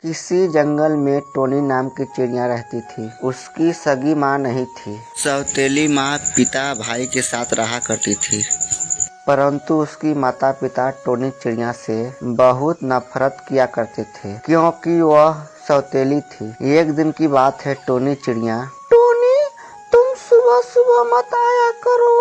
किसी जंगल में टोनी नाम की चिड़िया रहती थी। उसकी सगी माँ नहीं थी। सौतेली माँ पिता भाई के साथ रहा करती थी, परंतु उसकी माता पिता टोनी चिड़िया से बहुत नफरत किया करते थे, क्योंकि वह सौतेली थी। एक दिन की बात है, टोनी चिड़िया, टोनी तुम सुबह सुबह मत आया करो,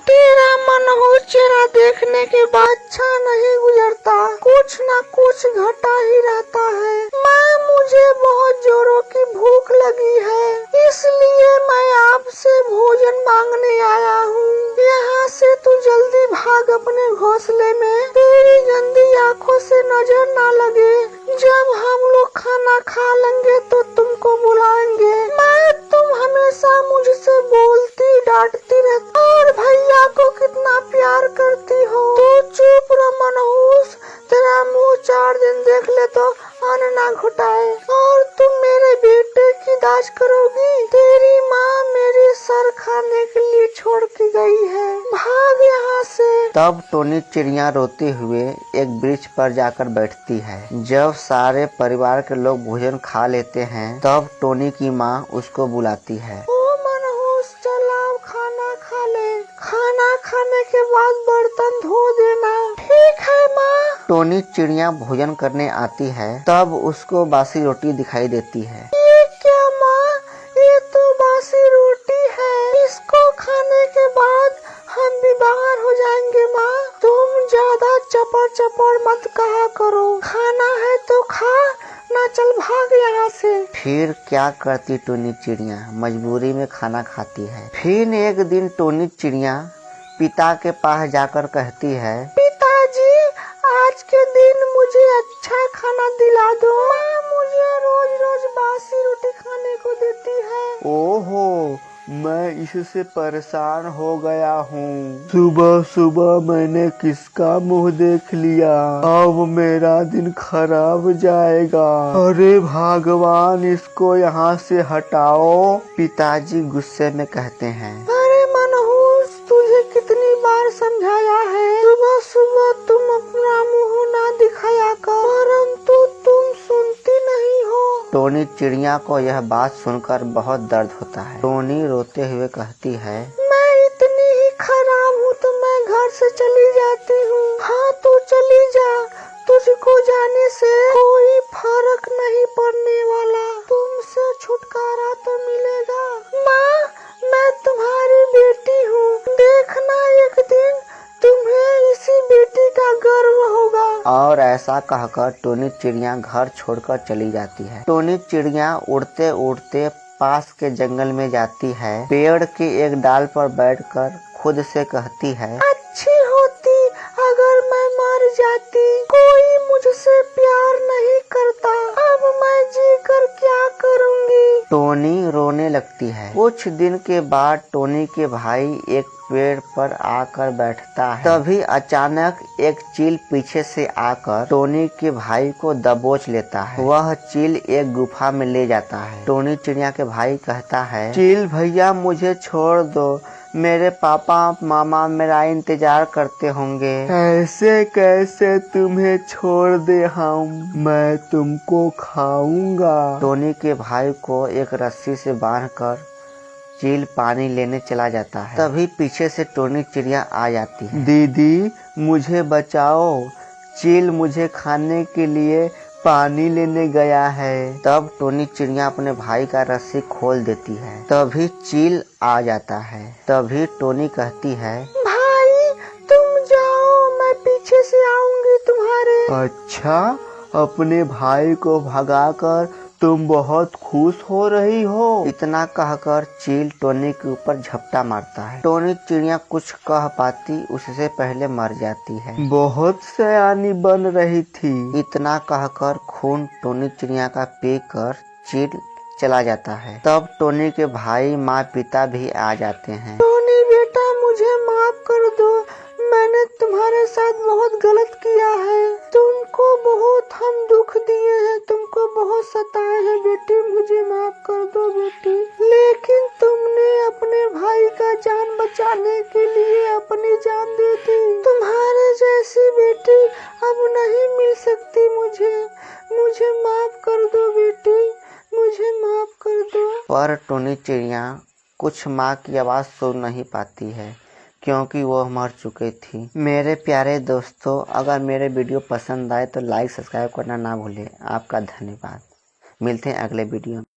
तेरा मनहूस चेहरा देखने के बाद अच्छा नहीं गुजरता, कुछ न कुछ घटा ही रहता है। माँ, मुझे बहुत जोरों की भूख लगी है, इसलिए मैं आपसे भोजन मांगने आया हूँ। यहाँ से तू जल्दी भाग अपने घोंसले में, तेरी गंदी आँखों से नजर ना लगे। जब हम लोग खाना खा लेंगे तो तुमको बुलाएंगे। माँ, तुम हमेशा मुझसे बोलती डांटती रहती और भैया को कितना प्यार करती हो। तो चुप रहो मनहूस, तेरा मुँह 4 दिन देख ले तो अन्न ना घुटाए, और तुम मेरे बेटे की दाज करोगी। तेरी माँ मेरी सर खाने के लिए छोड़ के गई है, भाग यहाँ से। तब टोनी चिड़िया रोते हुए एक वृक्ष पर जाकर बैठती है। जब सारे परिवार के लोग भोजन खा लेते हैं, तब टोनी की माँ उसको बुलाती है। ओ मनहूस, चल आओ खाना खा ले, खाना खाने के बाद बर्तन धो देना। ठीक है माँ। टोनी चिड़िया भोजन करने आती है, तब उसको बासी रोटी दिखाई देती है। ये क्या माँ, ये तो बासी रोटी है, इसको खाने के बाद हम भी बाहर हो जाएंगे। माँ, तुम ज्यादा चपर चपर मत कहा करो, खाना है तो खा, ना चल भाग यहाँ से। फिर क्या करती टोनी चिड़िया, मजबूरी में खाना खाती है। फिर एक दिन टोनी चिड़िया पिता के पास जाकर कहती है, पिताजी, आज के दिन मुझे अच्छा खाना दिला दो। माँ मुझे रोज रोज बासी रोटी खाने को देती है। ओहो, मैं इससे परेशान हो गया हूँ। सुबह सुबह मैंने किसका मुंह देख लिया, अब मेरा दिन खराब जाएगा। अरे भगवान, इसको यहाँ से हटाओ। पिताजी गुस्से में कहते हैं, अरे मनहूस, तुझे कितनी बार समझाया है, सुबह सुबह तुम अपना मुंह ना दिखाया कर, परंतु तुम सुनती नहीं हो। टोनी चिड़िया को यह बात सुनकर बहुत दर्द होता है। टोनी रोते हुए कहती है, मैं इतनी ही खराब हूँ तो मैं घर से चली जाती हूँ। हाँ तो चली जा, तुझको जाने से कोई फर्क नहीं पड़ने वाला, तुमसे छुटकारा तो मिलेगा। माँ, मैं तुम्हारी बेटी हूँ, देखना एक दिन तुम्हें इसी बेटी का गर्व होगा। और ऐसा कहकर टोनी चिड़िया घर छोड़कर चली जाती है। टोनी चिड़िया उड़ते उड़ते पास के जंगल में जाती है। पेड़ के एक डाल पर बैठकर खुद से कहती है, अच्छी होती अगर मैं मर जाती, कोई मुझसे प्यार नहीं करता, अब मैं जी कर क्या करूँगी। टोनी रोने लगती है। कुछ दिन के बाद टोनी के भाई एक पेड़ पर आकर बैठता है। तभी अचानक एक चील पीछे से आकर टोनी के भाई को दबोच लेता है। वह चील एक गुफा में ले जाता है। टोनी चिड़िया के भाई कहता है, चील भैया मुझे छोड़ दो, मेरे पापा मामा मेरा इंतजार करते होंगे। ऐसे कैसे तुम्हें छोड़ दे हम, मैं तुमको खाऊंगा। टोनी के भाई को एक रस्सी से बांधकर चील पानी लेने चला जाता है। तभी पीछे से टोनी चिड़िया आ जाती है। दीदी मुझे बचाओ, चील मुझे खाने के लिए पानी लेने गया है। तब टोनी चिड़िया अपने भाई का रस्सी खोल देती है। तभी चील आ जाता है। तभी टोनी कहती है, भाई तुम जाओ, मैं पीछे से आऊंगी तुम्हारे। अच्छा, अपने भाई को भगाकर तुम बहुत खुश हो रही हो। इतना कहकर चील टोनी के ऊपर झपटा मारता है। टोनी चिड़िया कुछ कह पाती उससे पहले मर जाती है। बहुत सयानी बन रही थी। इतना कहकर खून टोनी चिड़िया का पीकर चील चला जाता है। तब टोनी के भाई माँ पिता भी आ जाते हैं। टोनी बेटा, मुझे माफ कर दो, मैंने तुम्हारे साथ बहुत गलत किया है, तुमको बहुत हम दुख दिए हैं, तुमको बहुत सताए हैं बेटी, मुझे माफ कर दो बेटी। लेकिन तुमने अपने भाई का जान बचाने के लिए अपनी जान दे दी। तुम्हारे जैसी बेटी अब नहीं मिल सकती मुझे माफ कर दो बेटी, मुझे माफ कर दो। पर टुनी चिड़िया कुछ माँ की आवाज़ सुन नहीं पाती है, क्योंकि वो मर चुकी थी। मेरे प्यारे दोस्तों, अगर मेरे वीडियो पसंद आए तो लाइक सब्सक्राइब करना ना भूलें। आपका धन्यवाद। मिलते हैं अगले वीडियो में।